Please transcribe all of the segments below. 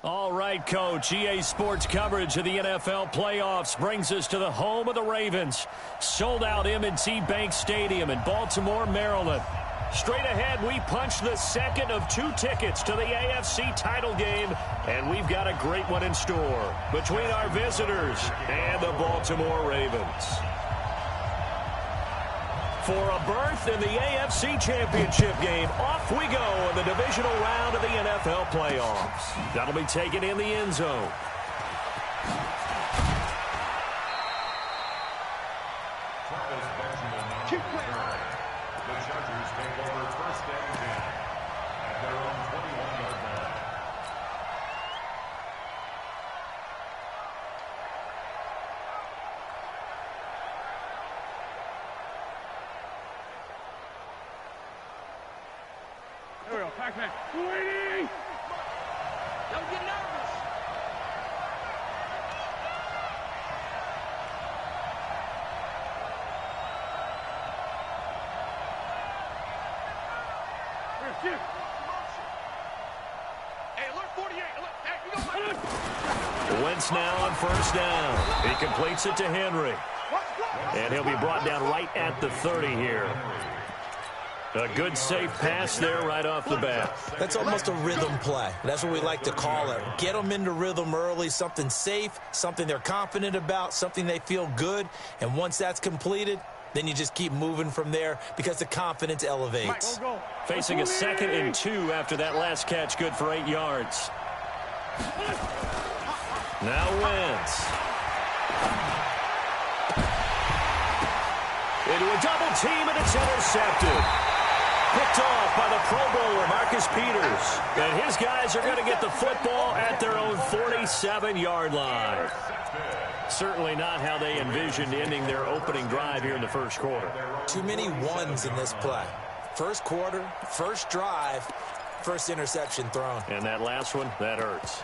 All right, Coach. EA Sports coverage of the NFL playoffs brings us to the home of the Ravens. Sold out M&T Bank Stadium in Baltimore, Maryland. Straight ahead, we punch the second of 2 tickets to the AFC title game, and we've got a great one in store between our visitors and the Baltimore Ravens. For a berth in the AFC Championship game, off we go in the divisional round of the NFL playoffs. That'll be taken in the end zone. The Chargers take over first and 10 at their own 21-yard line. There we go, Pac-Man. Waiting! Don't get nervous. Hey, alert 48. Alert. Hey, Wentz now on first down. He completes it to Henry. And he'll be brought down right at the 30 here. A good, safe pass there right off the bat. That's almost a rhythm play. That's what we like to call it. Get them into rhythm early, something safe, something they're confident about, something they feel good. And once that's completed, then you just keep moving from there because the confidence elevates. Facing a 2nd and 2 after that last catch, good for 8 yards. Now Wentz. Into a double team, and it's intercepted. Picked off by the Pro Bowler, Marcus Peters. And his guys are going to get the football at their own 47-yard line. Certainly not how they envisioned ending their opening drive here in the first quarter. Too many ones in this play. First quarter, first drive, first interception thrown. And that last one, that hurts.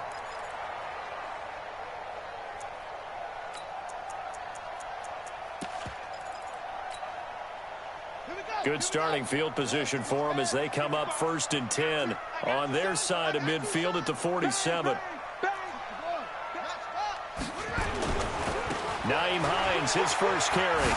Good starting field position for them as they come up 1st and 10 on their side of midfield at the 47. Nyheim Hines, his first carry.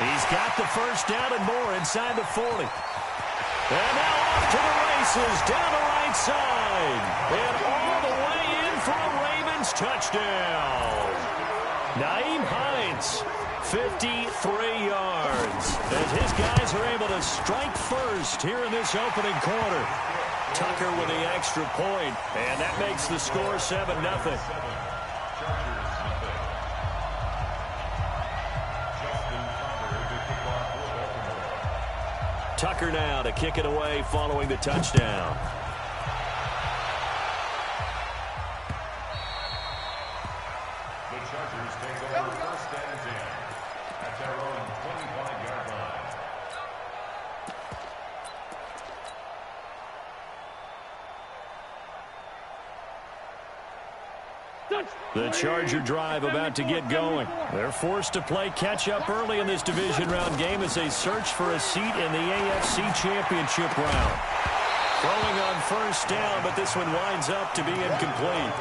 He's got the first down and more inside the 40. And now off to the races, down the right side. And all the way in for a Ravens touchdown. Nyheim Hines, 53 yards. As his guys are able to strike first here in this opening quarter. Tucker with the extra point, and that makes the score 7-0. Tucker now to kick it away following the touchdown. The Chargers take over first and 10 at their own 25-yard line. The Charger drive about to get going. They're forced to play catch-up early in this division round game as they search for a seat in the AFC Championship round. Throwing on first down, but this one winds up to be incomplete.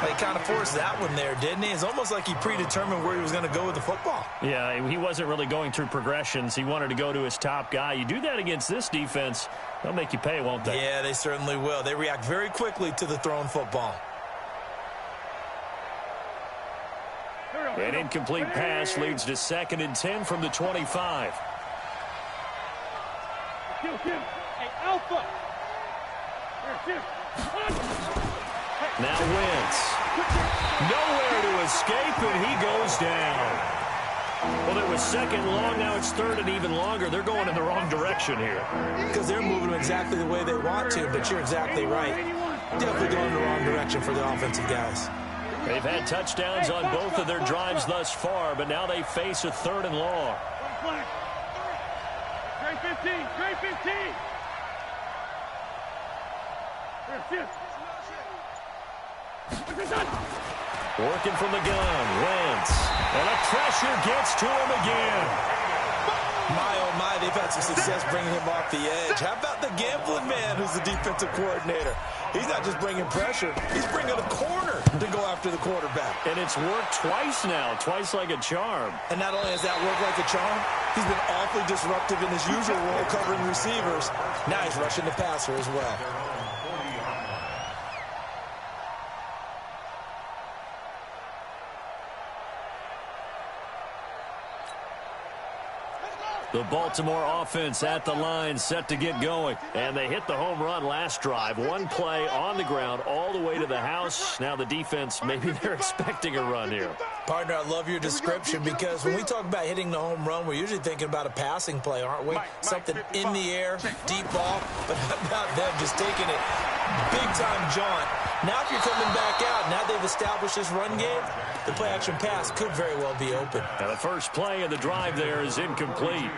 He kind of forced that one there, didn't he? It's almost like he predetermined where he was going to go with the football. Yeah, he wasn't really going through progressions. He wanted to go to his top guy. You do that against this defense, they'll make you pay, won't they? Yeah, they certainly will. They react very quickly to the thrown football. An incomplete pass leads to 2nd and 10 from the 25. Hey, Alpha. Now Wentz. Nowhere to escape, and he goes down. Well, it was 2nd long. Now it's 3rd and even longer. They're going in the wrong direction here. Because they're moving them exactly the way they want to, but you're exactly right. Definitely going in the wrong direction for the offensive guys. They've had touchdowns on both of their drives thus far, but now they face a 3rd and long. Trey 15. Working from the gun, Wentz. And the pressure gets to him again. My, oh my, they've had some success bringing him off the edge. How about the gambling man who's the defensive coordinator? He's not just bringing pressure. He's bringing a corner to go after the quarterback. And it's worked twice now, twice like a charm. And not only has that worked like a charm, he's been awfully disruptive in his usual role covering receivers. Now he's rushing the passer as well. The Baltimore offense at the line, set to get going. And they hit the home run last drive. One play on the ground all the way to the house. Now the defense, maybe they're expecting a run here. Partner, I love your description because when we talk about hitting the home run, we're usually thinking about a passing play, aren't we? Something in the air, deep ball. But how about them just taking it big-time jaunt? Now if you're coming back out, now they've established this run game, the play-action pass could very well be open. Now the first play of the drive there is incomplete.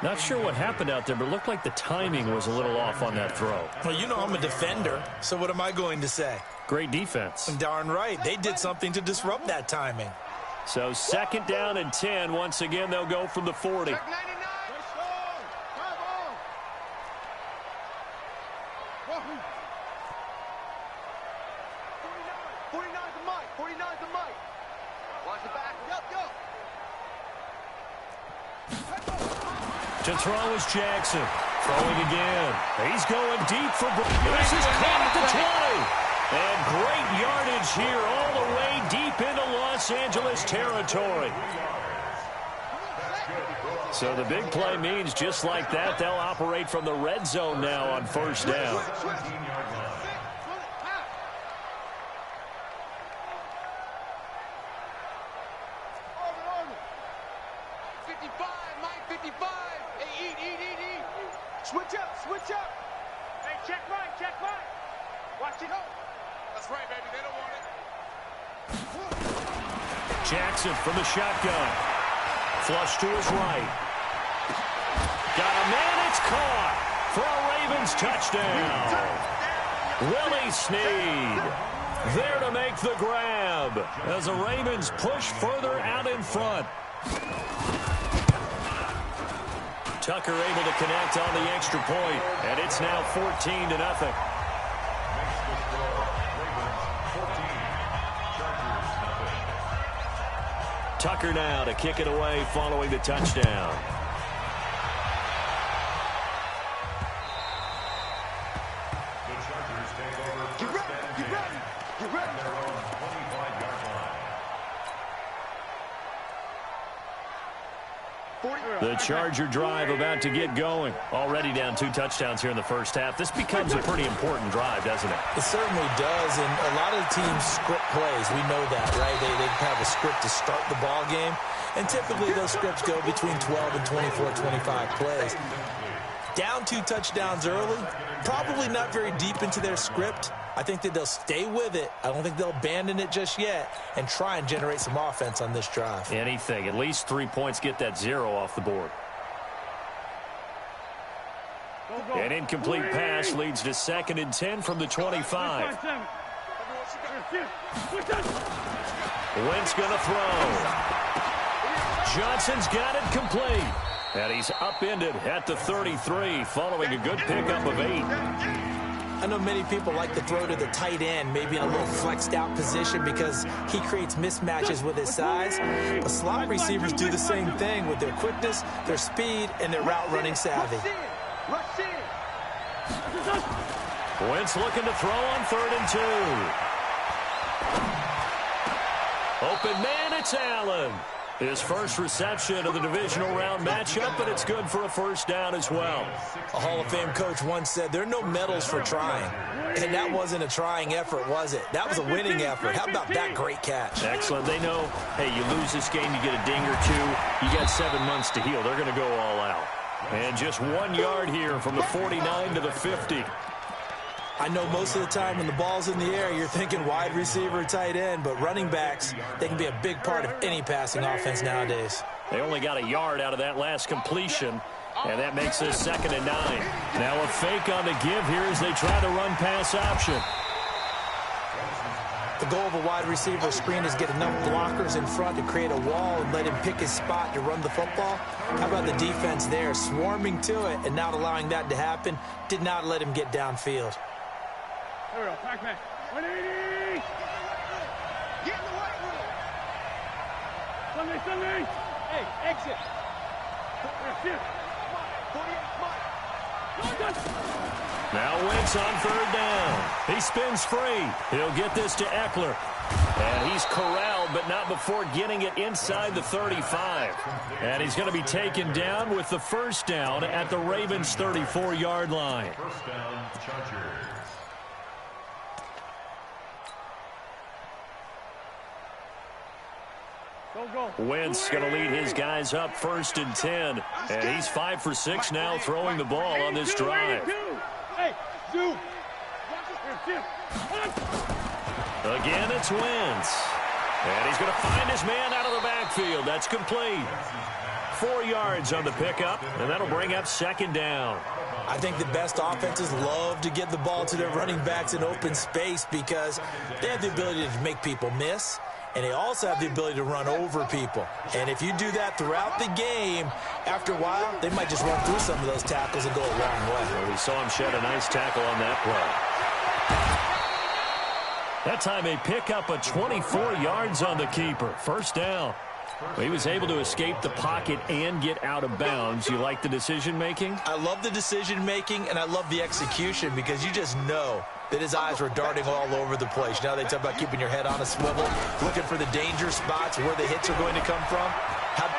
Not sure what happened out there, but it looked like the timing was a little off on that throw. Well, you know I'm a defender, so what am I going to say? Great defense. Darn right. They did something to disrupt that timing. So 2nd down and 10. Once again, they'll go from the 40. Check 99. To throw is Jackson. Throwing again. He's going deep for this is caught at the 20. And great yardage here all the way deep into Los Angeles territory. So the big play means just like that, they'll operate from the red zone now on 1st down. Switch up, switch up. Hey, check right, check right. Watch it. That's right, baby. They don't want it. Jackson from the shotgun. Flush to his right. Got a man, it's caught for a Ravens touchdown. Willie Snead there to make the grab as the Ravens push further out in front. Tucker able to connect on the extra point, and it's now 14-0. Tucker now to kick it away following the touchdown. The Chargers take over first and 10 at their own 25-yard line. The Charger drive about to get going. Already down 2 touchdowns here in the first half. This becomes a pretty important drive, doesn't it? It certainly does, and a lot of teams script plays. We know that, right? They have a script to start the ball game, and typically those scripts go between 12 and 24, 25 plays. Down 2 touchdowns early, probably not very deep into their script. I think that they'll stay with it. I don't think they'll abandon it just yet and try and generate some offense on this drive. Anything. At least 3 points, get that 0 off the board. An incomplete pass leads to 2nd and 10 from the 25. Wentz going to throw. Johnson's got it complete. And he's upended at the 33 following a good pickup of 8. I know many people like to throw to the tight end, maybe in a little flexed out position because he creates mismatches with his size. But slot receivers do the same thing with their quickness, their speed, and their route running savvy. Wentz looking to throw on 3rd and 2. Open man, it's Allen. His first reception of the divisional round matchup, but it's good for a 1st down as well. A Hall of Fame coach once said there are no medals for trying. And that wasn't a trying effort, was it? That was a winning effort. How about that great catch? Excellent. They know, hey, you lose this game, you get a ding or 2. You got 7 months to heal. They're going to go all out. And just 1 yard here from the 49 to the 50. I know most of the time when the ball's in the air, you're thinking wide receiver, tight end, but running backs, they can be a big part of any passing offense nowadays. They only got a yard out of that last completion, and that makes this 2nd and 9. Now a fake on the give here as they try the run-pass option. The goal of a wide receiver screen is get enough blockers in front to create a wall and let him pick his spot to run the football. How about the defense there, swarming to it and not allowing that to happen? Did not let him get downfield. There we go. Pac-Man. 180. Get in the white room. Sunday. Hey, exit. Shift. 48, Now Wentz on third down. He spins free. He'll get this to Eckler. And he's corralled, but not before getting it inside the 35. And he's going to be taken down with the first down at the Ravens' 34-yard line. First down, Chargers. Wentz going to lead his guys up 1st and 10. And he's 5 for 6 now throwing the ball on this drive. Again, it's Wentz. And he's going to find his man out of the backfield. That's complete. 4 yards on the pickup, and that'll bring up 2nd down. I think the best offenses love to get the ball to their running backs in open space because they have the ability to make people miss, and they also have the ability to run over people. And if you do that throughout the game, after a while, they might just run through some of those tackles and go a long way. Well, we saw him shed a nice tackle on that play. That time they pick up a 24 yards on the keeper. First down. He was able to escape the pocket and get out of bounds. You like the decision-making? I love the decision-making, and I love the execution because you just know that his eyes were darting all over the place. You know, they talk about keeping your head on a swivel, looking for the danger spots where the hits are going to come from.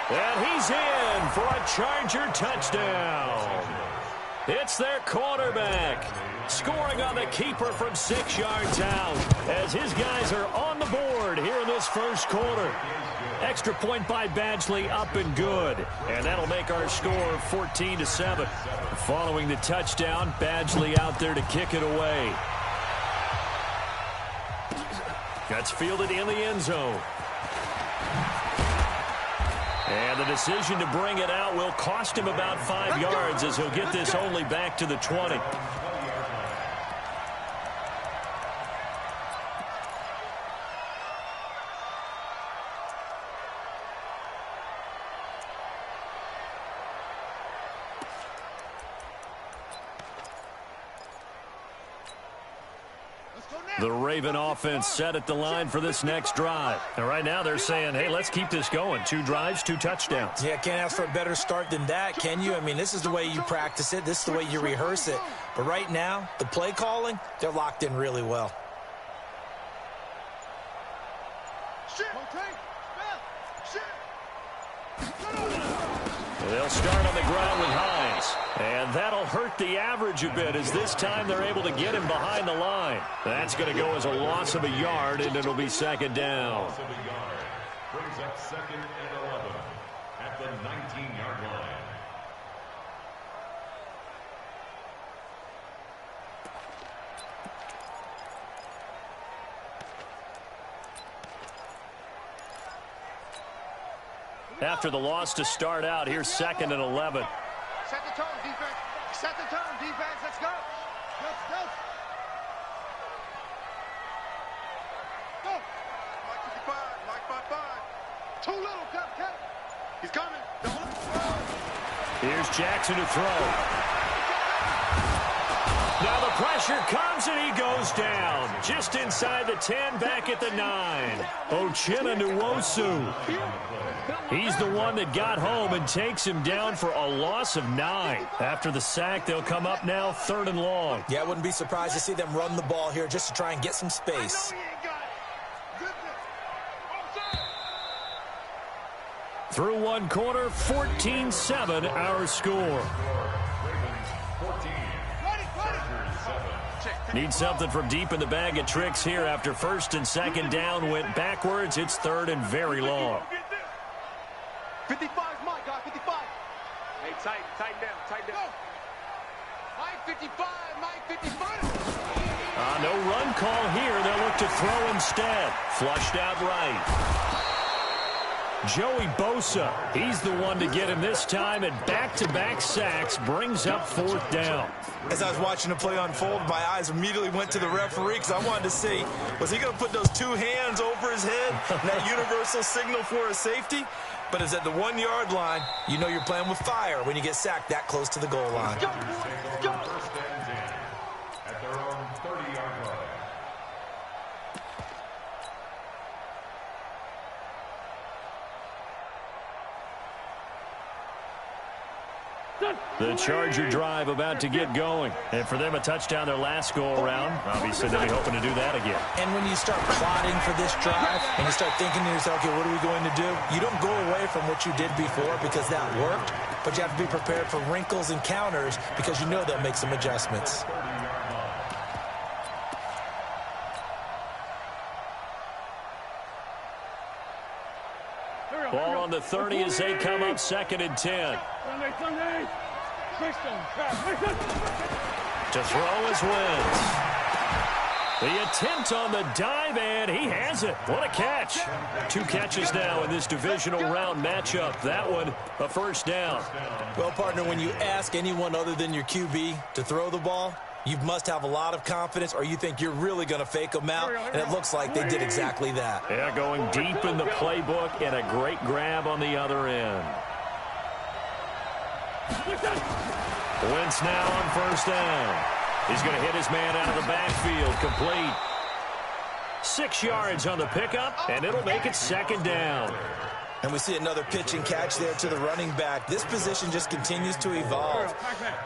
And he's in for a Charger touchdown. It's their quarterback scoring on the keeper from 6 yards out as his guys are on the board here in this first quarter. Extra point by Badgley up and good. And that'll make our score 14-7. Following the touchdown, Badgley out there to kick it away. That's fielded in the end zone. And the decision to bring it out will cost him about 5 yards as he'll get this only back to the 20. The Raven offense set at the line for this next drive. And right now they're saying, hey, let's keep this going. 2 drives, 2 touchdowns. Yeah, can't ask for a better start than that, can you? I mean, this is the way you practice it. This is the way you rehearse it. But right now, the play calling, they're locked in really well. They'll start on the ground with Hines. And that'll hurt the average a bit as this time they're able to get him behind the line. That's going to go as a loss of a yard, and it'll be 2nd down. Loss of a yard. Brings up 2nd and 11 at the 19-yard line. After the loss to start out, here's 2nd and 11. Set the tone, defense. Set the tone, defense. Let's go. Let's go. Go. Mike 55. Mike 55. Too little, Cut. He's coming. Here's Jackson to throw. Now the pressure comes and he goes down. Just inside the 10, back at the 9. Uchenna Nwosu. He's the one that got home and takes him down for a loss of 9. After the sack, they'll come up now 3rd and long. Yeah, I wouldn't be surprised to see them run the ball here just to try and get some space. Through 1 quarter, 14-7 our score. Need something from deep in the bag of tricks here after 1st and 2nd down went backwards. It's 3rd and very long. 55 is my guy, 55. Hey, tighten down. Mike 55, Mike 55. No run call here. They'll look to throw instead. Flushed out right. Joey Bosa, he's the one to get him this time, and back-to-back sacks brings up 4th down. As I was watching the play unfold, my eyes immediately went to the referee because I wanted to see, was he going to put those 2 hands over his head, that universal signal for a safety? But it's at the 1-yard line. You know you're playing with fire when you get sacked that close to the goal line. First and 10 at their own 30-yard line. The Charger drive about to get going. And for them, a touchdown their last go-around. Obviously, they'll be hoping to do that again. And when you start plotting for this drive and you start thinking to yourself, okay, what are we going to do? You don't go away from what you did before because that worked, but you have to be prepared for wrinkles and counters because you know they'll make some adjustments. Ball on the 30 as they come up 2nd and 10. To throw is Wentz. The attempt on the dive, and he has it. What a catch. 2 catches now in this divisional round matchup. That one, a 1st down. Well, partner, when you ask anyone other than your QB to throw the ball, you must have a lot of confidence or you think you're really going to fake them out, and it looks like they did exactly that. Yeah, going deep in the playbook and a great grab on the other end. Wentz now on 1st down. He's going to hit his man out of the backfield, complete. 6 yards on the pickup, and it'll make it 2nd down. And we see another pitch and catch there to the running back. This position just continues to evolve.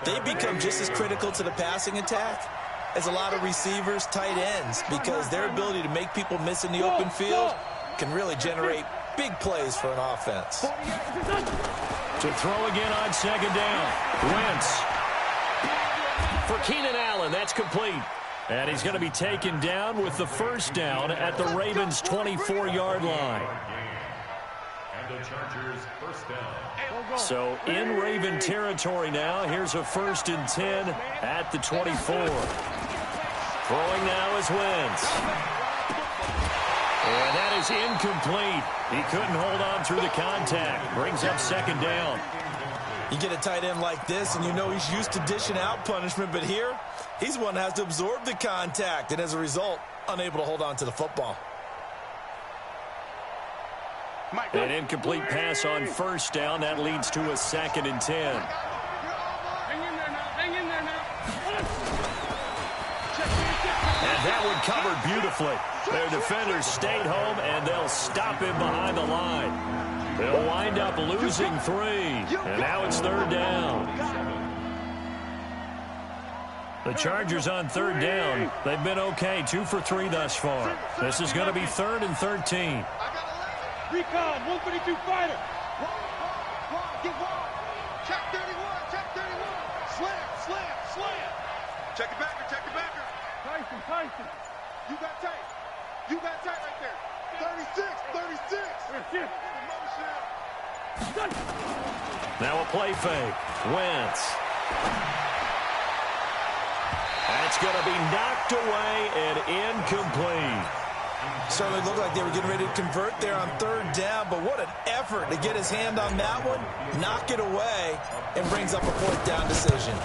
They become just as critical to the passing attack as a lot of receivers, tight ends, because their ability to make people miss in the open field can really generate big plays for an offense. To throw again on 2nd down. Wentz. For Keenan Allen, that's complete. And he's going to be taken down with the 1st down at the Ravens' 24-yard line. And the Chargers 1st down. So in Raven territory now. Here's a 1st and 10 at the 24. Throwing now is Wentz. And that is incomplete. He couldn't hold on through the contact. Brings up 2nd down. You get a tight end like this, and you know he's used to dishing out punishment, but here, he's the one that has to absorb the contact, and as a result, unable to hold on to the football. An incomplete pass on 1st down. That leads to a 2nd and 10. And that one covered beautifully. Their defenders stayed home, and they'll stop him behind the line. They'll wind up losing 3, and now it's 3rd down. The Chargers on 3rd down. They've been okay, 2 for 3 thus far. This is going to be 3rd and 13. Recon, 132 fighter. Get one. Check 31, check 31. Slam. Check it backer. Tyson. You got tight right there. 36. Now a play fake. Wentz. That's going to be knocked away and incomplete. Certainly looked like they were getting ready to convert there on 3rd down, but what an effort to get his hand on that one, knock it away, and brings up a 4th down decision.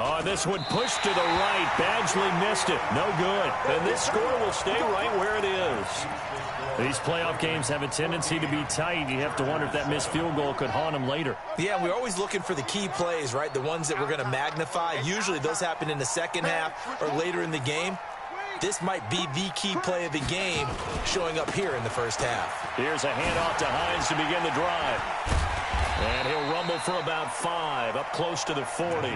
Oh, this one pushed to the right. Badgley missed it. No good. And this score will stay right where it is. These playoff games have a tendency to be tight. You have to wonder if that missed field goal could haunt them later. Yeah, we're always looking for the key plays, right? The ones that we're going to magnify. Usually those happen in the 2nd half or later in the game. This might be the key play of the game showing up here in the 1st half. Here's a handoff to Hines to begin the drive. And he'll rumble for about 5, up close to the 40.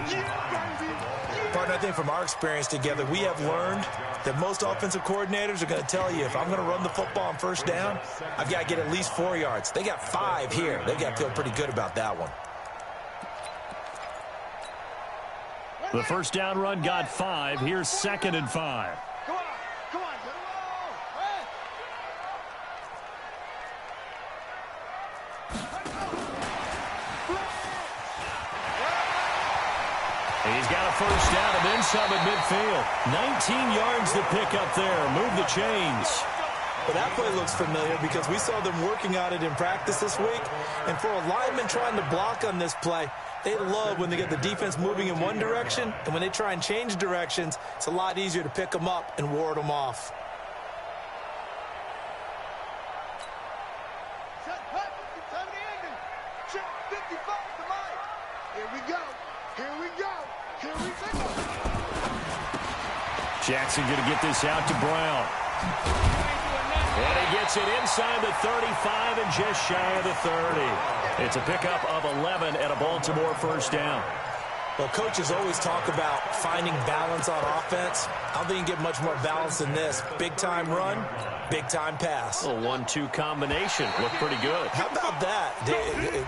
Partner, I think from our experience together, we have learned that most offensive coordinators are going to tell you, if I'm going to run the football on 1st down, I've got to get at least 4 yards. They got 5 here. They got to feel pretty good about that one. The 1st down run got 5. Here's 2nd and 5. Come on. He's got a 1st down and then some at midfield. 19 yards to pick up there. Move the chains. Well, that play looks familiar because we saw them working on it in practice this week. And for a lineman trying to block on this play, they love when they get the defense moving in one direction. And when they try and change directions, it's a lot easier to pick them up and ward them off. Jackson going to get this out to Brown. And he gets it inside the 35 and just shy of the 30. It's a pickup of 11 and a Baltimore first down. Well, coaches always talk about finding balance on offense. I don't think you can get much more balance than this. Big-time run, big-time pass. A 1-2 combination. Looked pretty good. How about that?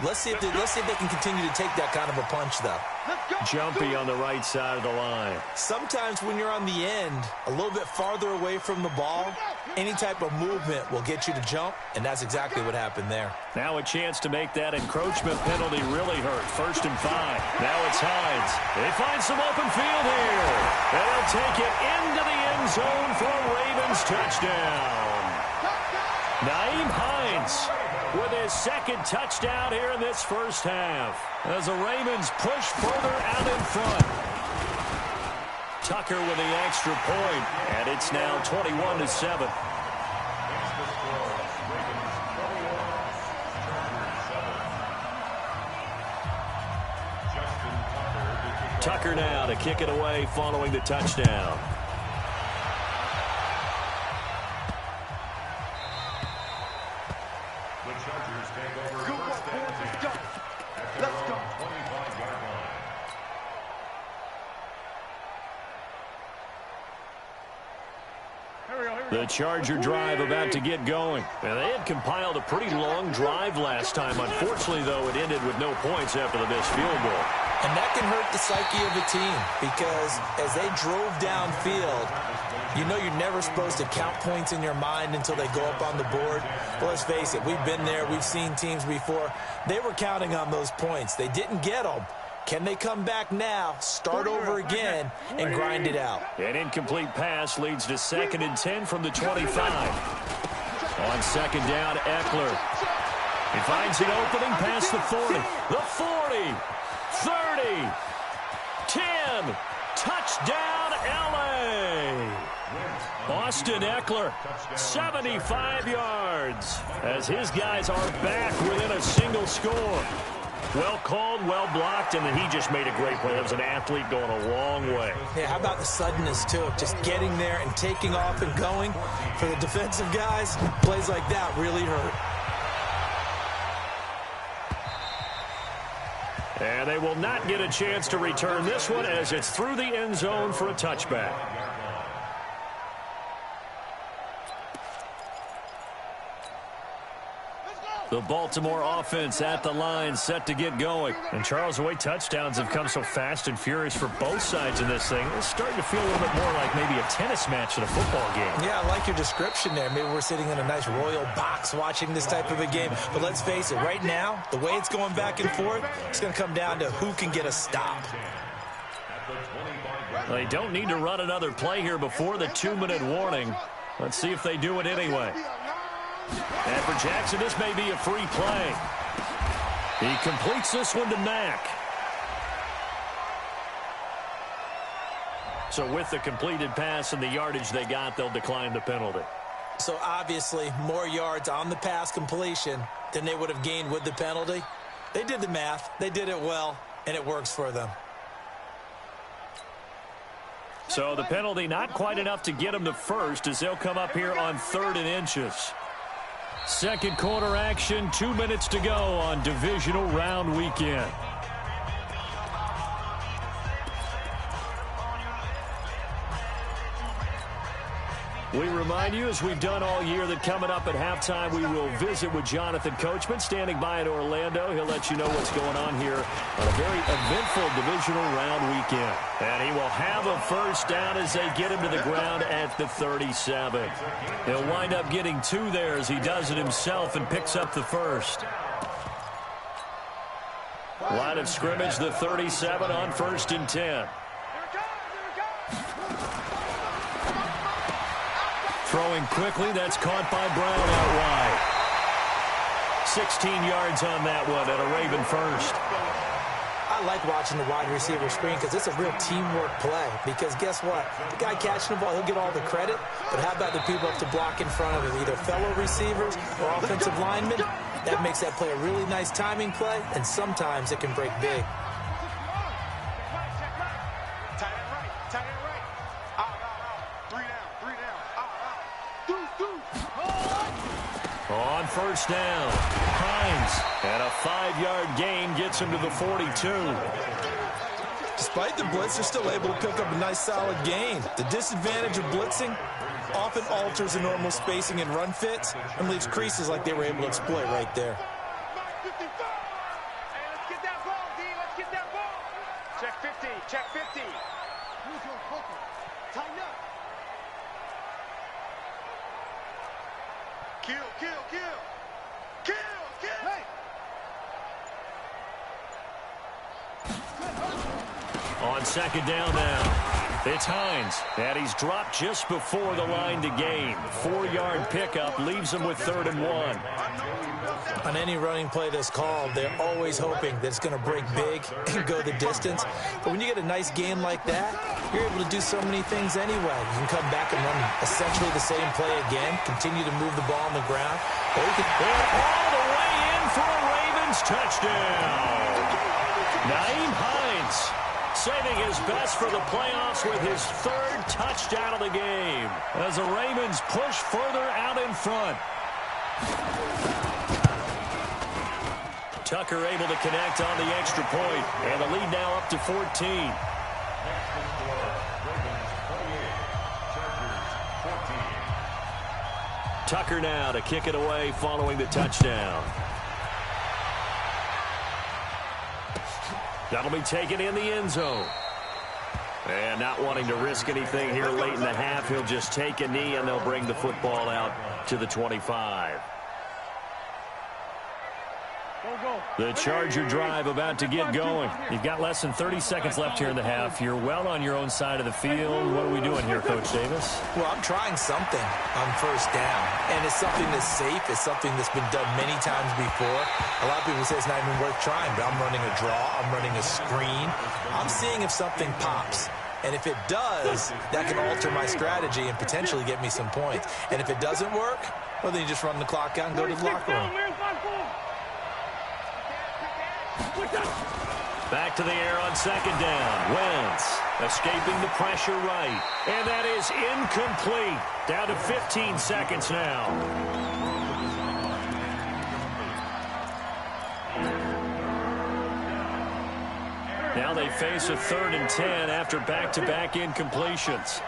Let's see if they can continue to take that kind of a punch, though. Jumpy on the right side of the line. Sometimes when you're on the end, a little bit farther away from the ball, any type of movement will get you to jump, and that's exactly what happened there. Now a chance to make that encroachment penalty really hurt. 1st and 5. Now it's Hines. They find some open field here. And they'll take it into the end zone for a Ravens touchdown. Nyheim Hines with his 2nd touchdown here in this first half. As the Ravens push further out in front. Tucker with the extra point, and it's now 21-7. Tucker now to kick it away following the touchdown. The Chargers take over first and 10 at their own 25-yard line. The Charger drive about to get going. And they had compiled a pretty long drive last time. Unfortunately, though, it ended with no points after the missed field goal. And that can hurt the psyche of a team because as they drove downfield, you know you're never supposed to count points in your mind until they go up on the board. But let's face it, we've been there. We've seen teams before. They were counting on those points. They didn't get them. Can they come back now, start over again, and grind it out? An incomplete pass leads to 2nd and 10 from the 25. On 2nd down, Eckler. He finds an opening past the 40. The 40. 30. 10. Touchdown, L.A. Austin Eckler, 75 yards, as his guys are back within a single score. Well called, well blocked, and then he just made a great play. That was an athlete going a long way. Yeah, how about the suddenness, too? Just getting there and taking off and going. For the defensive guys, plays like that really hurt. And they will not get a chance to return this one as it's through the end zone for a touchback. The Baltimore offense at the line, set to get going. And Charles, the way touchdowns have come so fast and furious for both sides in this thing, it's starting to feel a little bit more like maybe a tennis match in a football game. Yeah, I like your description there. Maybe we're sitting in a nice royal box watching this type of a game. But let's face it, right now, the way it's going back and forth, it's going to come down to who can get a stop. Well, they don't need to run another play here before the 2-minute warning. Let's see if they do it anyway. And for Jackson, this may be a free play. He completes this one to Mack. So with the completed pass and the yardage they got, they'll decline the penalty. So obviously, more yards on the pass completion than they would have gained with the penalty. They did the math. They did it well, and it works for them. So the penalty not quite enough to get them to first as they'll come up here on 3rd and inches. Second quarter action, 2 minutes to go on divisional round weekend. We remind you, as we've done all year, that coming up at halftime, we will visit with Jonathan Coachman, standing by in Orlando. He'll let you know what's going on here on a very eventful divisional round weekend. And he will have a first down as they get him to the ground at the 37. He'll wind up getting 2 there as he does it himself and picks up the first. Line of scrimmage, the 37 on 1st and 10. Throwing quickly, that's caught by Brown out wide. 16 yards on that one and a Raven first. I like watching the wide receiver screen because it's a real teamwork play. Because guess what? The guy catching the ball, he'll get all the credit. But how about the people up to block in front of him, either fellow receivers or offensive linemen? That makes that play a really nice timing play, and sometimes it can break big. On first down, Hines, and a 5-yard gain gets him to the 42. Despite the blitz, they're still able to pick up a nice, solid gain. The disadvantage of blitzing often alters the normal spacing and run fits and leaves creases like they were able to exploit right there. Check 50, check 50. Tighten up. Kill, kill, kill. Kill, kill. Hey. On second down now, it's Hines, and he's dropped just before the line to gain. 4-yard pickup leaves him with 3rd and 1. On any running play that's called, they're always hoping that it's going to break big and go the distance. But when you get a nice gain like that, you're able to do so many things anyway. You can come back and run essentially the same play again, continue to move the ball on the ground, or you can all the way in for a Ravens touchdown. Nyheim Hines saving his best for the playoffs with his 3rd touchdown of the game as the Ravens push further out in front. Tucker able to connect on the extra point, and the lead now up to 14. Tucker now to kick it away following the touchdown. That'll be taken in the end zone. And not wanting to risk anything here late in the half, he'll just take a knee and they'll bring the football out to the 25. The Charger drive about to get going. You've got less than 30 seconds left here in the half. You're well on your own side of the field. What are we doing here, Coach Davis? Well, I'm trying something on first down, and it's something that's safe. It's something that's been done many times before. A lot of people say it's not even worth trying, but I'm running a draw. I'm running a screen. I'm seeing if something pops. And if it does, that can alter my strategy and potentially get me some points. And if it doesn't work, well, then you just run the clock out and go to the locker room. Back to the air on second down. Wentz escaping the pressure right. And that is incomplete. Down to 15 seconds now. Now they face a 3rd and 10 after back-to-back incompletions.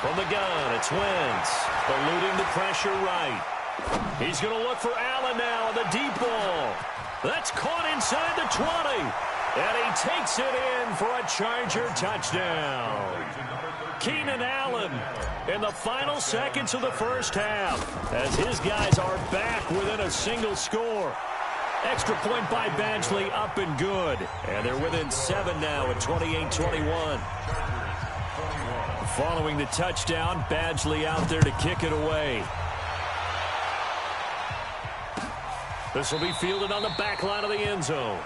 From the gun, it's Wentz, eluding the pressure right. He's going to look for Allen now on the deep ball. That's caught inside the 20. And he takes it in for a Charger touchdown. Keenan Allen in the final seconds of the first half as his guys are back within a single score. Extra point by Badgley up and good. And they're within 7 now at 28-21. Following the touchdown, Badgley out there to kick it away. This will be fielded on the back line of the end zone.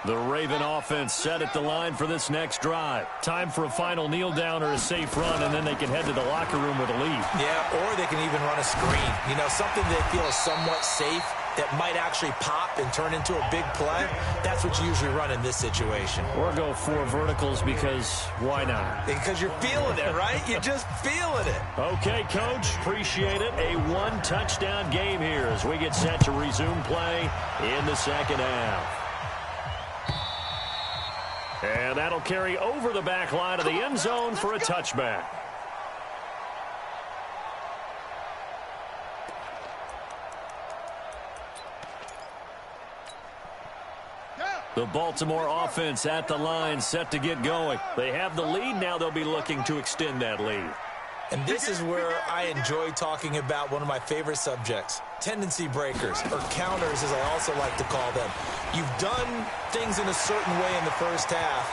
The Raven offense set at the line for this next drive. Time for a final kneel down or a safe run, and then they can head to the locker room with a lead. Yeah, or they can even run a screen. You know, something they feel is somewhat safe that might actually pop and turn into a big play. That's what you usually run in this situation. Or go 4 verticals because why not? Because you're feeling it, right? You're just feeling it. Okay, Coach, appreciate it. A 1-touchdown game here as we get set to resume play in the second half. And that'll carry over the back line of the end zone for a touchback. The Baltimore offense at the line set to get going. They have the lead. Now they'll be looking to extend that lead. And this is where I enjoy talking about one of my favorite subjects, tendency breakers, or counters as I also like to call them. You've done things in a certain way in the first half,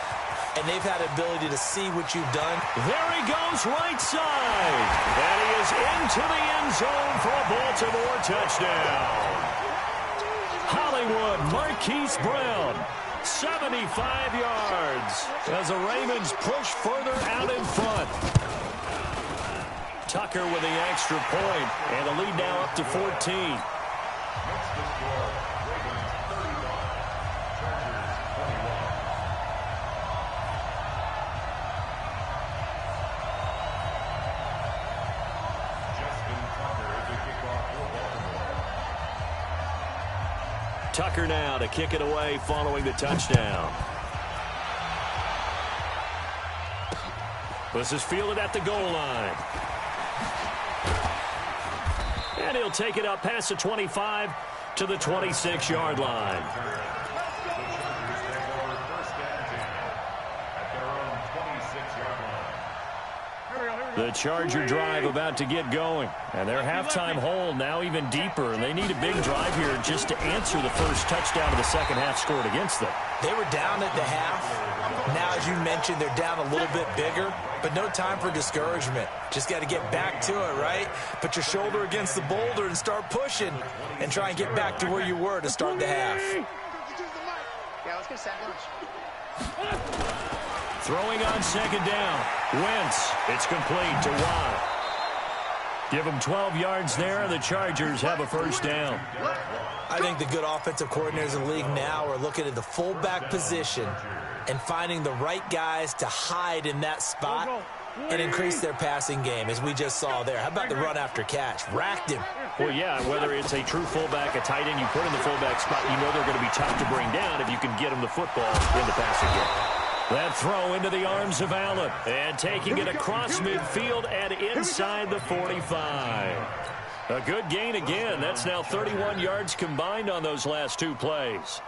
and they've had the ability to see what you've done. There he goes, right side. And he is into the end zone for a Baltimore touchdown. Hollywood Marquise Brown, 75 yards, as the Ravens push further out in front. Tucker with the extra point, and the lead now up to 14. Tucker now to kick it away following the touchdown. This is fielded at the goal line. And he'll take it up past the 25 to the 26-yard line. The Charger drive about to get going. And their halftime hole now even deeper. And they need a big drive here just to answer the first touchdown of the second half scored against them. They were down at the half. Now, as you mentioned, they're down a little bit bigger, but no time for discouragement. Just got to get back to it, right? Put your shoulder against the boulder and start pushing and try and get back to where you were to start the half. Yeah, let's get sack lunch. Throwing on second down. Wentz. It's complete to Watt. Give them 12 yards there. The Chargers have a first down. I think the good offensive coordinators in the league now are looking at the fullback position and finding the right guys to hide in that spot and increase their passing game, as we just saw there. How about the run after catch? Racked him. Well, yeah, whether it's a true fullback, a tight end, you put in the fullback spot, you know they're going to be tough to bring down if you can get them the football in the passing game. That throw into the arms of Allen. And taking it across midfield and inside the 45. A good gain again. That's now 31 yards combined on those last two plays.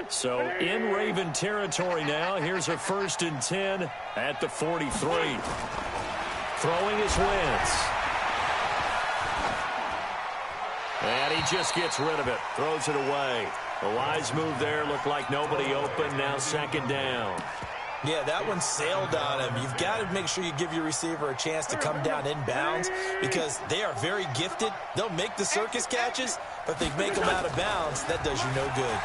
So in Raven territory now. Here's a 1st and 10 at the 43. Throwing is Wentz. And he just gets rid of it. Throws it away. A wise move there. Looked like nobody open. Now second down. Yeah, that one sailed on him. You've got to make sure you give your receiver a chance to come down inbounds because they are very gifted. They'll make the circus catches, but if they make them out of bounds, that does you no good.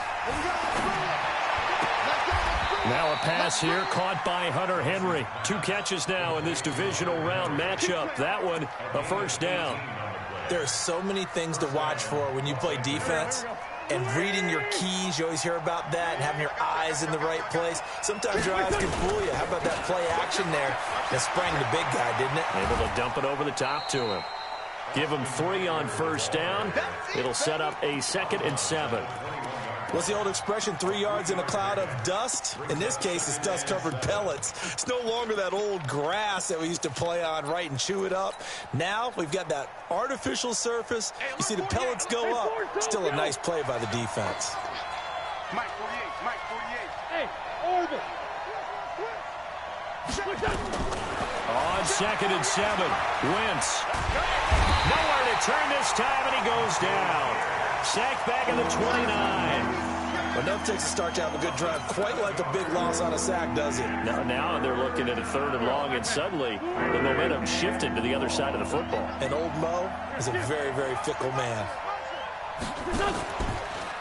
Now a pass here caught by Hunter Henry. 2 catches now in this divisional round matchup. That one, a first down. There are so many things to watch for when you play defense. And reading your keys, you always hear about that, and having your eyes in the right place. Sometimes your eyes can fool you. How about that play action there? That sprang the big guy, didn't it? Able to dump it over the top to him. Give him 3 on first down. It'll set up a 2nd and 7. What's the old expression, 3 yards in a cloud of dust? In this case, it's dust-covered pellets. It's no longer that old grass that we used to play on, right, and chew it up. Now we've got that artificial surface. You see the pellets go up. Still a nice play by the defense. Mike 48, Mike 48. Hey, over. On 2nd and 7, Wentz. Nowhere to turn this time, and he goes down. Sacked back at the 29. Enough takes to start to have a good drive. Quite like a big loss on a sack, does it? Now they're looking at a 3rd and long, and suddenly the momentum shifted to the other side of the football. And old Mo is a very, very fickle man.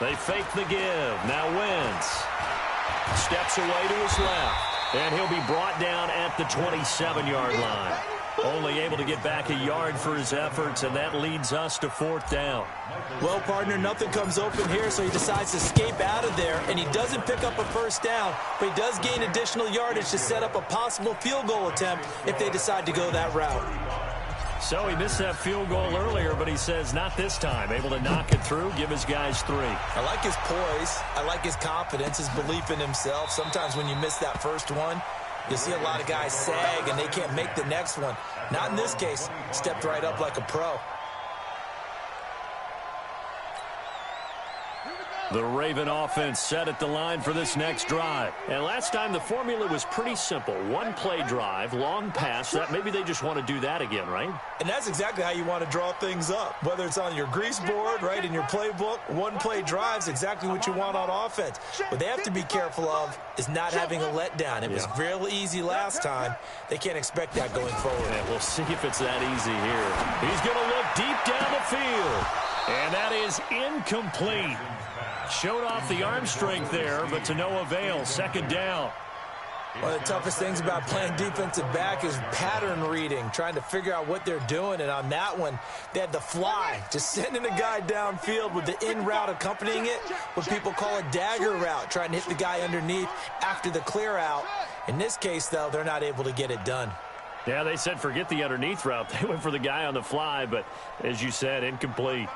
They fake the give. Now Wentz steps away to his left, and he'll be brought down at the 27-yard line. Only able to get back a yard for his efforts, and that leads us to 4th down. Well, partner, nothing comes open here, so he decides to escape out of there, and he doesn't pick up a first down, but he does gain additional yardage to set up a possible field goal attempt if they decide to go that route. So he missed that field goal earlier, but he says not this time. Able to knock it through, give his guys 3. I like his poise. I like his confidence, his belief in himself. Sometimes when you miss that first one, you see a lot of guys sag, and they can't make the next one. Not in this case. Stepped right up like a pro. Here we go. The Raven offense set at the line for this next drive. And last time the formula was pretty simple. One play drive, long pass. That maybe they just want to do that again, right? And that's exactly how you want to draw things up. Whether it's on your grease board, right, in your playbook, one play drives exactly what you want on offense. What they have to be careful of is not having a letdown. It was real easy last time. They can't expect that going forward. Yeah, we'll see if it's that easy here. He's going to look deep down the field. And that is incomplete. Showed off the arm strength there, but to no avail. Second down. One of the toughest things about playing defensive back is pattern reading, trying to figure out what they're doing. And on that one, they had the fly, just sending a guy downfield with the in route accompanying it, what people call a dagger route, trying to hit the guy underneath after the clear out. In this case, though, they're not able to get it done. Yeah, they said forget the underneath route. They went for the guy on the fly, but as you said, incomplete.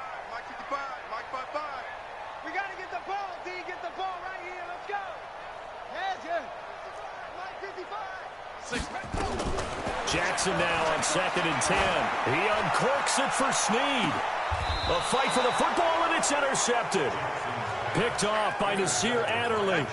Jackson now on 2nd and 10. He uncorks it for Snead. A fight for the football, and it's intercepted. Picked off by Nasir Adderley.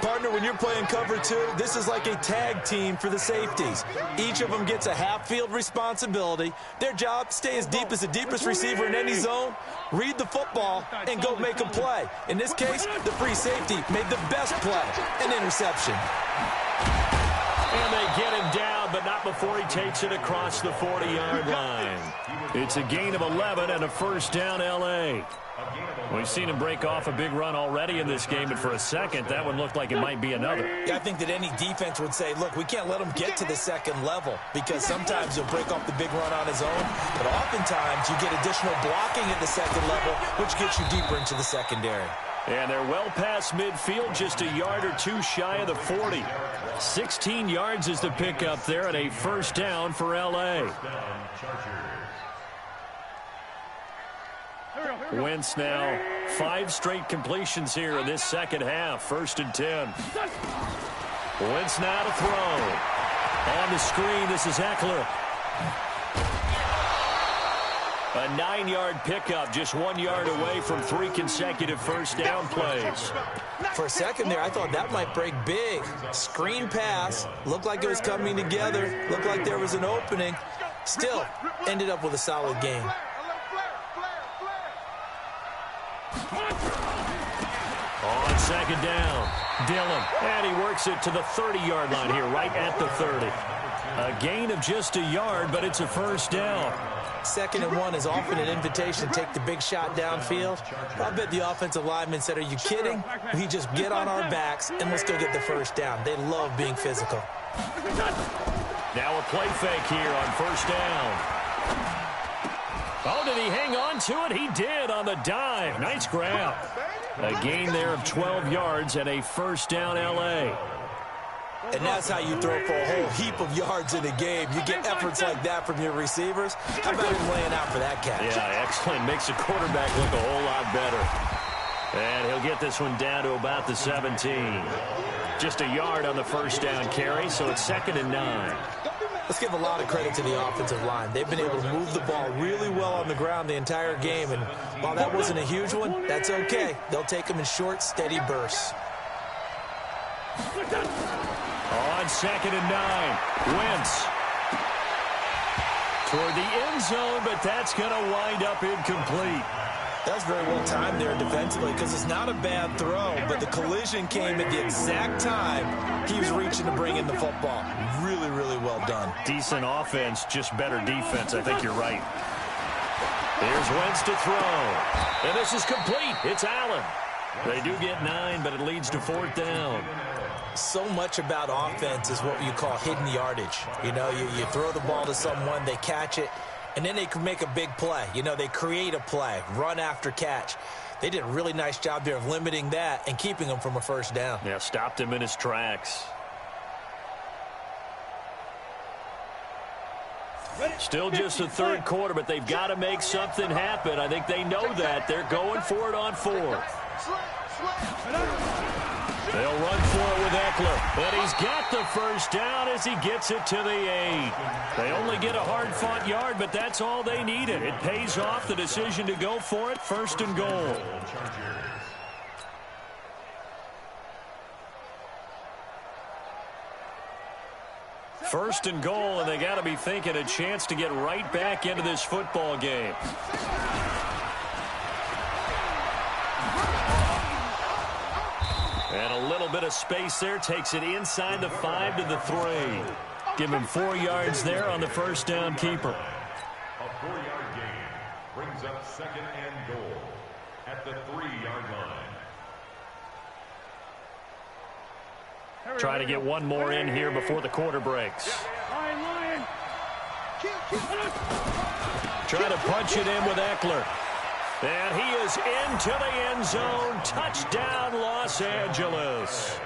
Partner, when you're playing cover two, this is like a tag team for the safeties. Each of them gets a half-field responsibility. Their job, stay as deep as the deepest receiver in any zone, read the football, and go make a play. In this case, the free safety made the best play, an interception. And they get him down, but not before he takes it across the 40-yard line. It's a gain of 11 and a first down, L.A. We've seen him break off a big run already in this game, but for a second, that one looked like it might be another. Yeah, I think that any defense would say, look, we can't let him get to the second level because sometimes he'll break off the big run on his own, but oftentimes you get additional blocking at the second level, which gets you deeper into the secondary. And they're well past midfield, just a yard or two shy of the 40. 16 yards is the pickup there, and a first down for L.A. Wentz now 5 straight completions here in this second half. 1st and 10. Wentz now to throw. On the screen, this is Eckler. A 9-yard pickup, just 1 yard away from 3 consecutive first down plays. For a second there, I thought that might break big. Screen pass, looked like it was coming together, looked like there was an opening. Still, ended up with a solid game. On 2nd down, Dillon, and he works it to the 30-yard line here, right at the 30. A gain of just a yard, but it's a first down. 2nd and 1 is often an invitation to take the big shot downfield. I bet the offensive lineman said, are you kidding? We just get on our backs and let's go get the first down. They love being physical. Now a play fake here on first down. Oh, did he hang on to it? He did on the dive. Nice grab. A gain there of 12 yards and a first down, L.A. And that's how you throw for a whole heap of yards in a game. You get efforts like that from your receivers. How about him laying out for that catch? Yeah, excellent. Makes the quarterback look a whole lot better. And he'll get this one down to about the 17. Just a yard on the first down carry, so it's 2nd and 9. Let's give a lot of credit to the offensive line. They've been able to move the ball really well on the ground the entire game. And while that wasn't a huge one, that's okay. They'll take them in short, steady bursts. On 2nd and 9, Wentz toward the end zone, but that's going to wind up incomplete. That's very well timed there defensively because it's not a bad throw, but the collision came at the exact time he was reaching to bring in the football. Really, really well done. Decent offense, just better defense. I think you're right. Here's Wentz to throw. And this is complete. It's Allen. They do get 9, but it leads to 4th down. So much about offense is what you call hidden yardage. You know, you throw the ball to someone, they catch it, and then they can make a big play. You know, they create a play, run after catch. They did a really nice job there of limiting that and keeping him from a first down. Yeah, stopped him in his tracks. Still just the 3rd quarter, but they've got to make something happen. I think they know that. They're going for it on 4th. They'll run for it with Eckler, but he's got the first down as he gets it to the 8. They only get a hard-fought yard, but that's all they needed. It pays off the decision to go for it, 1st and goal. First and goal, and they got to be thinking a chance to get right back into this football game. And a little bit of space there takes it inside the 5 to the 3. Give him 4 yards there on the first down keeper. A 4-yard gain brings up second and goal at the 3-yard line. Try to get one more in here before the quarter breaks. Try to punch it in with Eckler. And he is into the end zone. Touchdown, Los Angeles.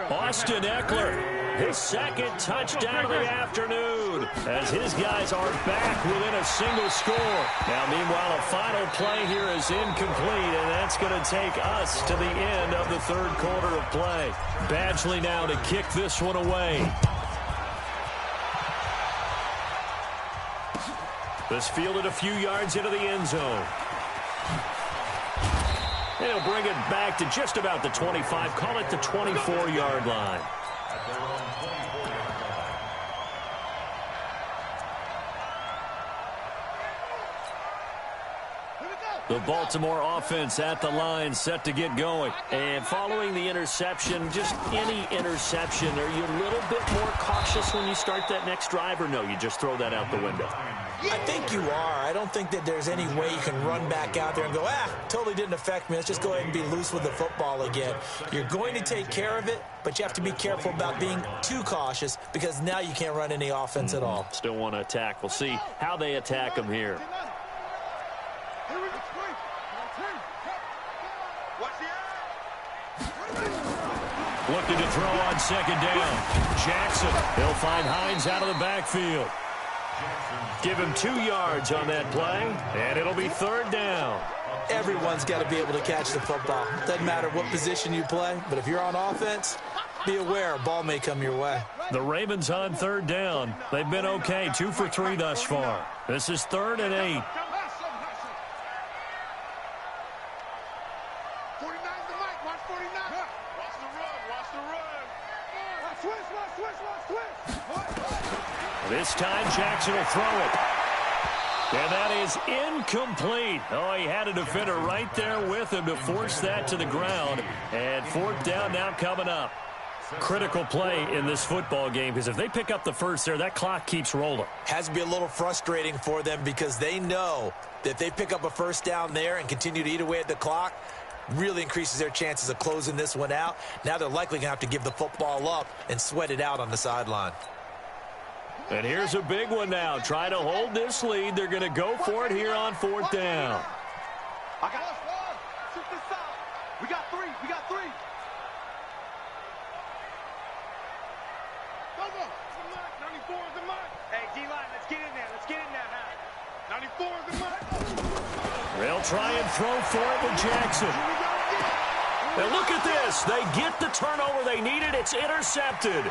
Austin Eckler, his second touchdown of the afternoon, as his guys are back within a single score. Now, meanwhile, a final play here is incomplete, and that's going to take us to the end of the third quarter of play. Badgley now to kick this one away. This fielded a few yards into the end zone. He'll bring it back to just about the 25. Call it the 24-yard line. At their own 24-yard line. The Baltimore offense at the line, set to get going. And following the interception, just any interception, are you a little bit more cautious when you start that next drive, or no, you just throw that out the window? I think you are. I don't think that there's any way you can run back out there and go, totally didn't affect me. Let's just go ahead and be loose with the football again. You're going to take care of it, but you have to be careful about being too cautious because now you can't run any offense at all. Still want to attack. We'll see how they attack them here. Looking to throw on second down. Jackson, he'll find Hines out of the backfield. Give him 2 yards on that play, and it'll be third down. Everyone's got to be able to catch the football. Doesn't matter what position you play, but if you're on offense, be aware a ball may come your way. The Ravens on third down. They've been okay, 2 for 3 thus far. This is 3rd and 8. This time, Jackson will throw it. And that is incomplete. Oh, he had a defender right there with him to force that to the ground. And 4th down now coming up. Critical play in this football game, because if they pick up the first there, that clock keeps rolling. Has to be a little frustrating for them because they know that if they pick up a first down there and continue to eat away at the clock, really increases their chances of closing this one out. Now they're likely going to have to give the football up and sweat it out on the sideline. And here's a big one now. Try to hold this lead. They're going to go for it here on 4th down. We got 3. We got 3. Go, go. 94 is the mark. Hey, D-line, let's get in there. Let's get in there now. 94 is the mark. They'll try and throw for it with Jackson. And look at this. They get the turnover they needed. It's intercepted.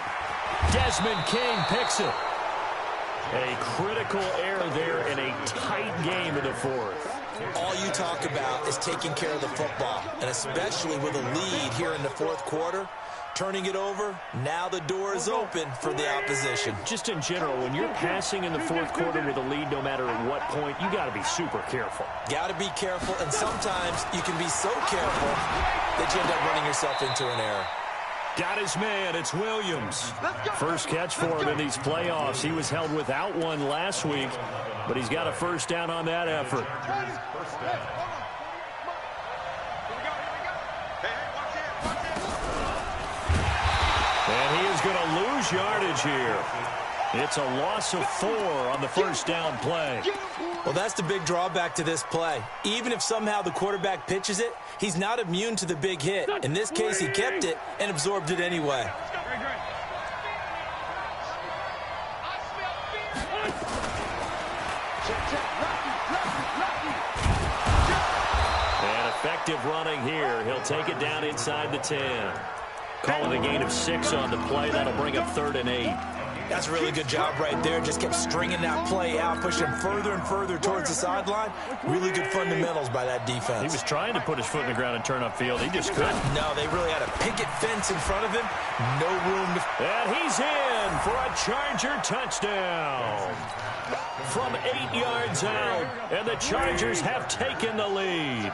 Desmond King picks it. A critical error there in a tight game in the 4th. All you talk about is taking care of the football, and especially with a lead here in the 4th quarter, turning it over, now the door is open for the opposition. Just in general, when you're passing in the 4th quarter with a lead, no matter at what point, you got to be super careful. Got to be careful, and sometimes you can be so careful that you end up running yourself into an error. Got his man. It's Williams. First catch for him in these playoffs. He was held without one last week, but he's got a first down on that effort. And he is going to lose yardage here. It's a loss of 4 on the first down play. Well, that's the big drawback to this play. Even if somehow the quarterback pitches it, he's not immune to the big hit. In this case, he kept it and absorbed it anyway. And effective running here. He'll take it down inside the 10. Call it a gain of 6 on the play. That'll bring up 3rd and 8. That's a really good job right there. Just kept stringing that play out, pushing further and further towards the sideline. Really good fundamentals by that defense. He was trying to put his foot in the ground and turn upfield. He just couldn't. No, they really had a picket fence in front of him. No room to... And he's in for a Charger touchdown. From 8 yards out, and the Chargers have taken the lead.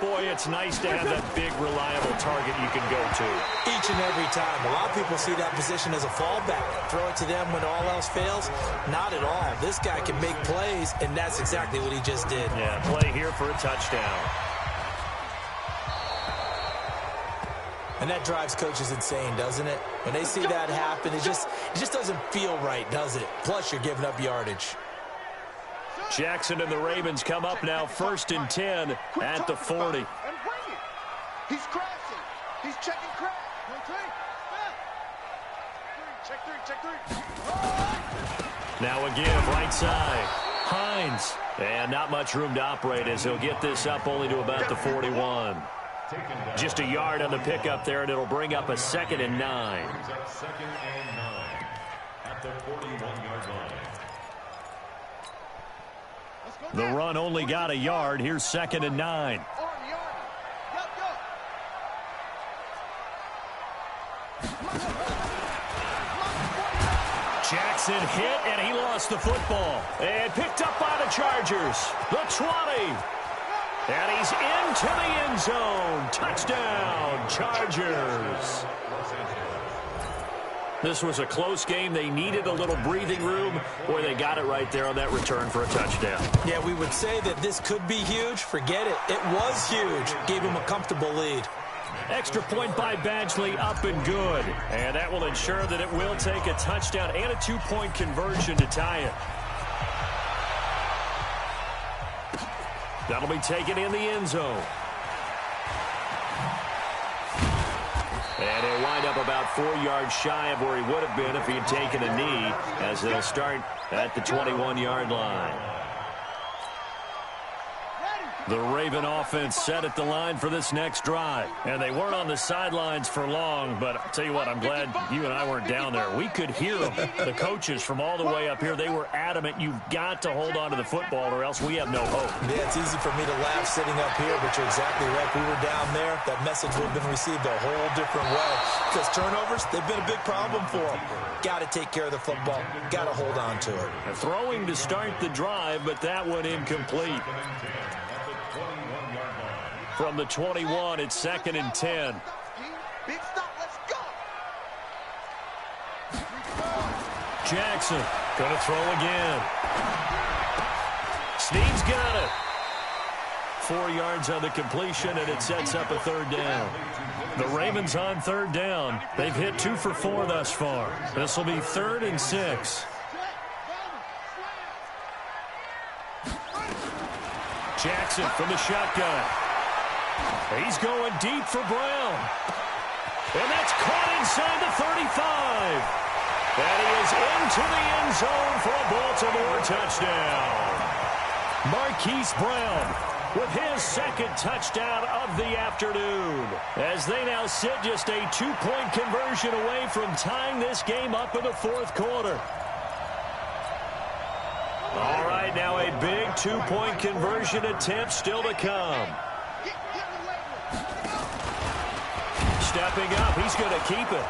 Boy, it's nice to have that big, reliable target you can go to. Each and every time. A lot of people see that position as a fallback. Throw it to them when all else fails. Not at all. This guy can make plays, and that's exactly what he just did. Yeah, play here for a touchdown. And that drives coaches insane, doesn't it? When they see that happen, it just doesn't feel right, does it? Plus, you're giving up yardage. Jackson and the Ravens come up now 1st and 10 at the 40. He's crashing. He's checking crash. Check three. Now again, right side. Hines. And not much room to operate as he'll get this up only to about the 41. Just a yard on the pickup there, and it'll bring up a 2nd and 9. Second and 9 at the 41-yard line. The run only got a yard. Here's 2nd and 9. Jackson hit, and he lost the football. And picked up by the Chargers. The 20. And he's into the end zone. Touchdown, Chargers. This was a close game. They needed a little breathing room. Boy, they got it right there on that return for a touchdown. Yeah, we would say that this could be huge. Forget it. It was huge. Gave him a comfortable lead. Extra point by Badgley, up and good. And that will ensure that it will take a touchdown and a 2-point conversion to tie it. That'll be taken in the end zone. And he'll wind up about 4 yards shy of where he would have been if he had taken a knee, as they'll start at the 21-yard line. The Raven offense set at the line for this next drive. And they weren't on the sidelines for long, but I'll tell you what, I'm glad you and I weren't down there. We could hear them, the coaches from all the way up here. They were adamant, you've got to hold on to the football or else we have no hope. Yeah, it's easy for me to laugh sitting up here, but you're exactly right. If we were down there, that message would have been received a whole different way. Because turnovers, they've been a big problem for them. Got to take care of the football. Got to hold on to it. Throwing to start the drive, but that one incomplete. From the 21, it's 2nd and 10. Big stop, let's go. Jackson going to throw again. Snead's got it. 4 yards on the completion, and it sets up a 3rd down. The Ravens on 3rd down. They've hit 2 for 4 thus far. This will be 3rd and 6. Jackson from the shotgun. He's going deep for Brown. And that's caught inside the 35. And he is into the end zone for a Baltimore touchdown. Marquise Brown with his 2nd touchdown of the afternoon, as they now sit just a 2-point conversion away from tying this game up in the 4th quarter. All right, now a big 2-point conversion attempt still to come. Stepping up, he's going to keep it.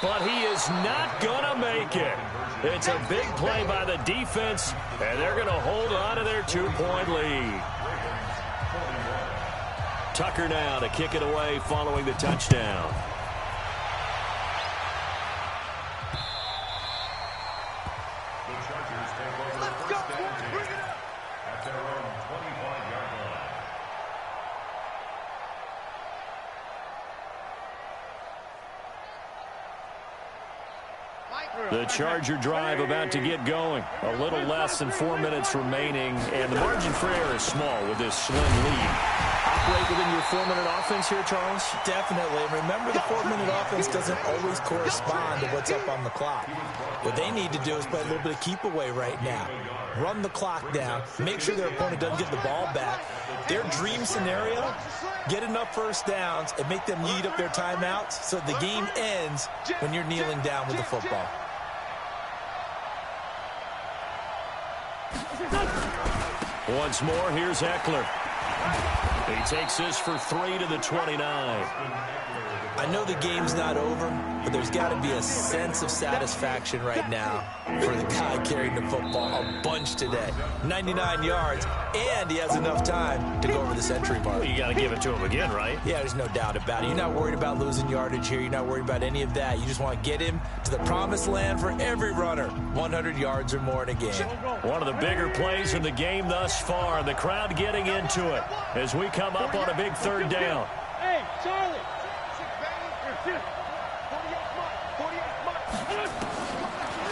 But he is not going to make it. It's a big play by the defense, and they're going to hold on to their 2-point lead. Tucker now to kick it away following the touchdown. The Chargers take over first and 10 at their own 25-yard line. The Charger drive about to get going. A little less than 4 minutes remaining, and the margin for error is small with this slim lead. operate within your 4-minute offense here, Charles? Definitely. And remember, the 4-minute offense doesn't always correspond to what's up on the clock. What they need to do is play a little bit of keep away right now. Run the clock down. Make sure their opponent doesn't get the ball back. Their dream scenario, get enough first downs and make them eat up their timeouts so the game ends when you're kneeling down with the football. Once more, here's Eckler. He takes this for 3 to the 29. I know the game's not over, but there's got to be a sense of satisfaction right now for the guy carrying the football a bunch today. 99 yards, and he has enough time to go over the century mark. Well, you got to give it to him again, right? Yeah, there's no doubt about it. You're not worried about losing yardage here. You're not worried about any of that. You just want to get him to the promised land for every runner. 100 yards or more in a game. One of the bigger plays in the game thus far. The crowd getting into it as we come up on a big third down. Hey, Charlie.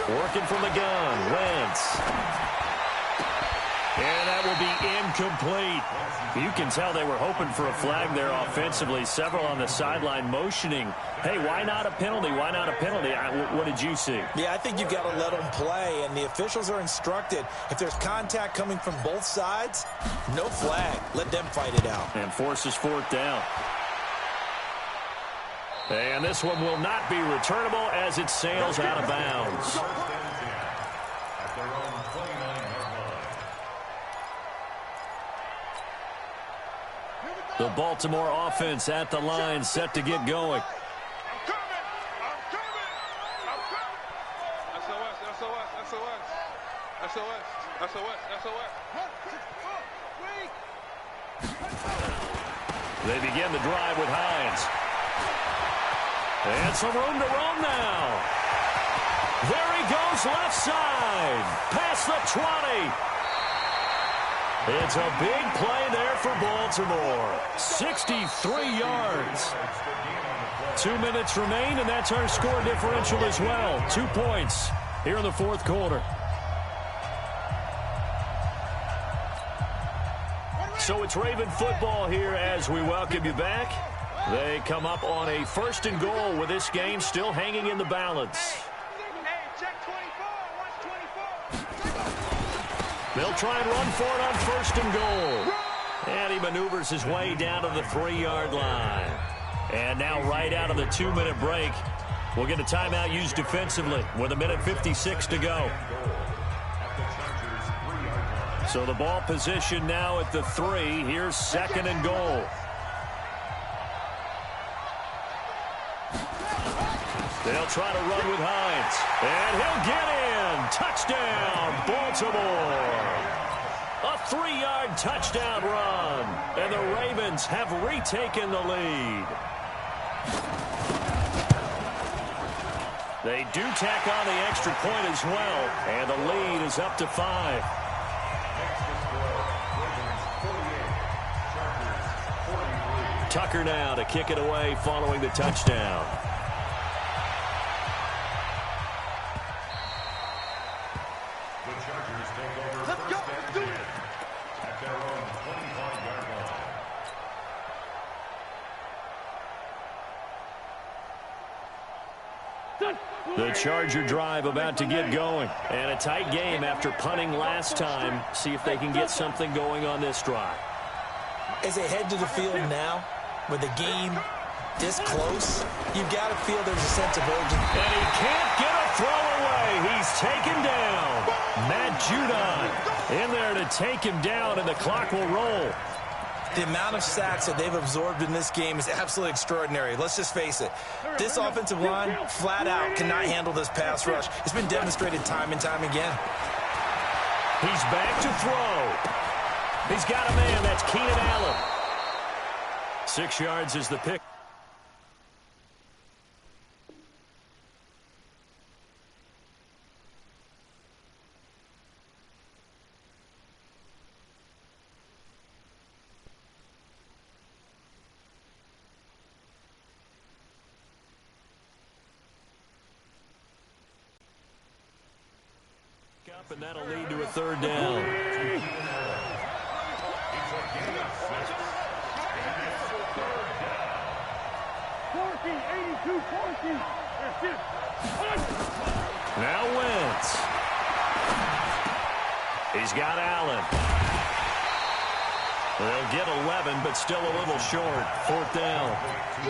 Working from the gun, Wentz. And that will be incomplete. You can tell they were hoping for a flag there offensively. Several on the sideline motioning, hey, why not a penalty? Why not a penalty? What did you see? Yeah, I think you've got to let them play, and the officials are instructed. If there's contact coming from both sides, no flag. Let them fight it out. And forces 4th down. And this one will not be returnable as it sails out of bounds. The Baltimore offense at the line, set to get going. I'm coming. They begin the drive with Hines. And some room to roam now. There he goes left side. Past the 20. It's a big play there for Baltimore. 63 yards. 2 minutes remain, and that's our score differential as well. 2 points here in the 4th quarter. So it's Raven football here as we welcome you back. They come up on a 1st and goal with this game still hanging in the balance. Hey, check 24. Watch 24. They'll try and run for it on 1st and goal. And he maneuvers his way down to the 3-yard line. And now right out of the 2-minute break, we'll get a timeout used defensively with 1:56 to go. So the ball position now at the 3. Here's 2nd and goal. They'll try to run with Hines. And he'll get in. Touchdown, Baltimore. A 3-yard touchdown run. And the Ravens have retaken the lead. They do tack on the extra point as well. And the lead is up to 5. Tucker now to kick it away following the touchdown. The Chargers take over first and 10 at their own 25-yard line. The Charger drive about to get going. And a tight game after punting last time. See if they can get something going on this drive. As they head to the field now, with the game this close, you've got to feel there's a sense of urgency. And he can't get a throw away. He's taken down. Matt Judon in there to take him down, and the clock will roll. The amount of sacks that they've absorbed in this game is absolutely extraordinary. Let's just face it. This offensive line, flat out, cannot handle this pass rush. It's been demonstrated time and time again. He's back to throw. He's got a man. That's Keenan Allen. 6 yards is the pick. And that'll lead to a 3rd down. Now Wentz. He's got Allen. They'll get 11, but still a little short. 4th down.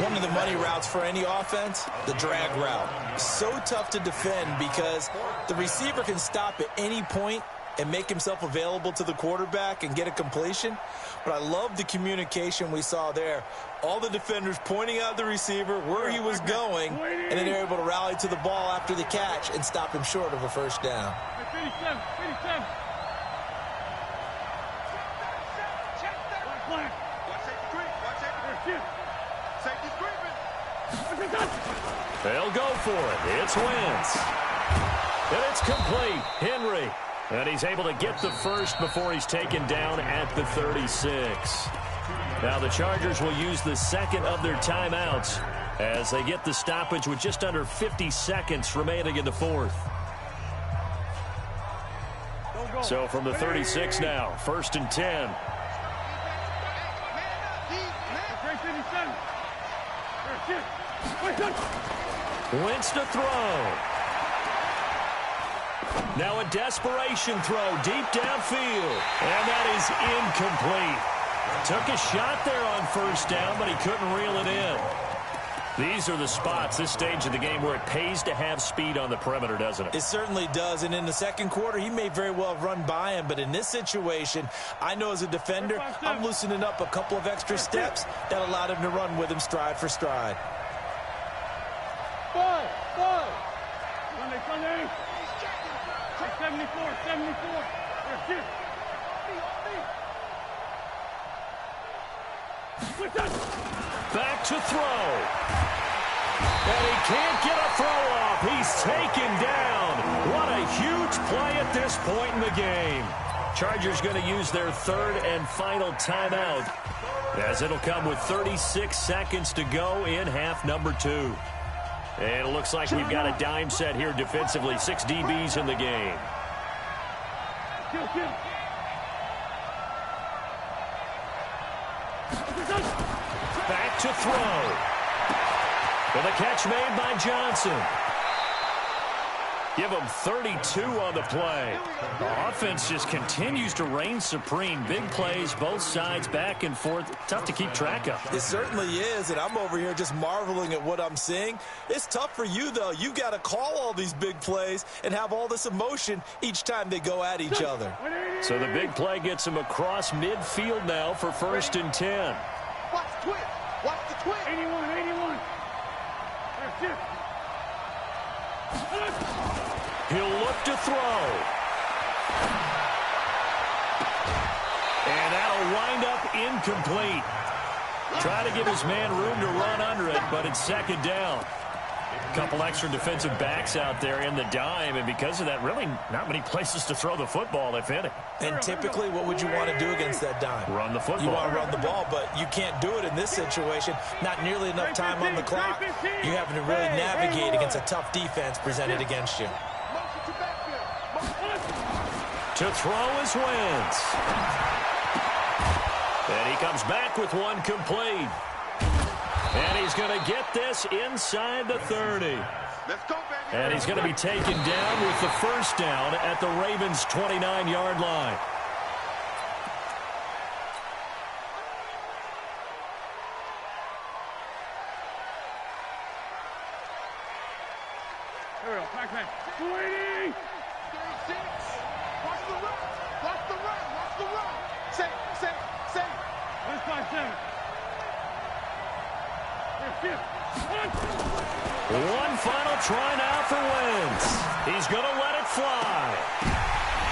One of the money routes for any offense, the drag route. So tough to defend because the receiver can stop at any point and make himself available to the quarterback and get a completion. But I love the communication we saw there. All the defenders pointing out the receiver, where he was going, and then they're able to rally to the ball after the catch and stop him short of a 1st down. 57. They'll go for it. It's Wentz. And it's complete. Henry. And he's able to get the first before he's taken down at the 36. Now the Chargers will use the second of their timeouts as they get the stoppage with just under 50 seconds remaining in the 4th. So from the 36 now, 1st and 10. Wentz to throw. Now a desperation throw deep downfield. And that is incomplete. Took a shot there on 1st down, but he couldn't reel it in. These are the spots, this stage of the game, where it pays to have speed on the perimeter, doesn't it? It certainly does. And in the 2nd quarter, he may very well have run by him. But in this situation, I know as a defender, I'm loosening up a couple of extra steps that allowed him to run with him stride for stride. Sunday. 74. Back to throw. And he can't get a throw off. He's taken down. What a huge play at this point in the game. Chargers going to use their 3rd and final timeout, as it'll come with 36 seconds to go in half number 2. And it looks like we've got a dime set here defensively. 6 DBs in the game. Back to throw. With a catch made by Johnson. Give him 32 on the play. The offense just continues to reign supreme. Big plays, both sides, back and forth. Tough to keep track of. It certainly is, and I'm over here just marveling at what I'm seeing. It's tough for you, though. You've got to call all these big plays and have all this emotion each time they go at each other. So the big play gets him across midfield now for 1st and 10. Watch the twist. Watch the twist. 81. He'll look to throw. And that'll wind up incomplete. Try to give his man room to run under it, but it's 2nd down. A couple extra defensive backs out there in the dime, and because of that, really not many places to throw the football, if any. And typically, what would you want to do against that dime? Run the football. You want to run the ball, but you can't do it in this situation. Not nearly enough time on the clock. You're having to really navigate against a tough defense presented against you. To throw is Wentz. And he comes back with one complete. And he's going to get this inside the 30. And he's going to be taken down with the 1st down at the Ravens' 29-yard line. Here we go. Back. 280. Watch the run. Safe. 157. One final try now for Wentz. He's going to let it fly.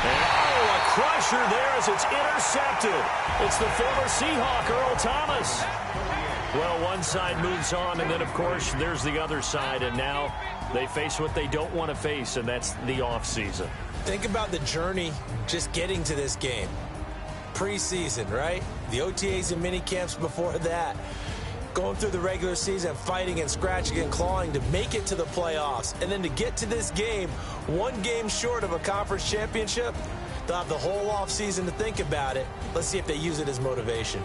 And a crusher there as it's intercepted. It's the former Seahawk, Earl Thomas. Well, one side moves on, and then, of course, there's the other side, and now they face what they don't want to face, and that's the offseason. Think about the journey just getting to this game. Preseason, right? The OTAs and mini camps before that. Going through the regular season, fighting and scratching and clawing to make it to the playoffs. And then to get to this game, one game short of a conference championship, they'll have the whole offseason to think about it. Let's see if they use it as motivation.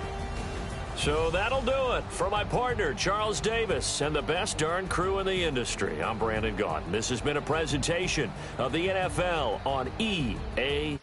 So that'll do it. For my partner, Charles Davis, and the best darn crew in the industry, I'm Brandon Gaudin. This has been a presentation of the NFL on EA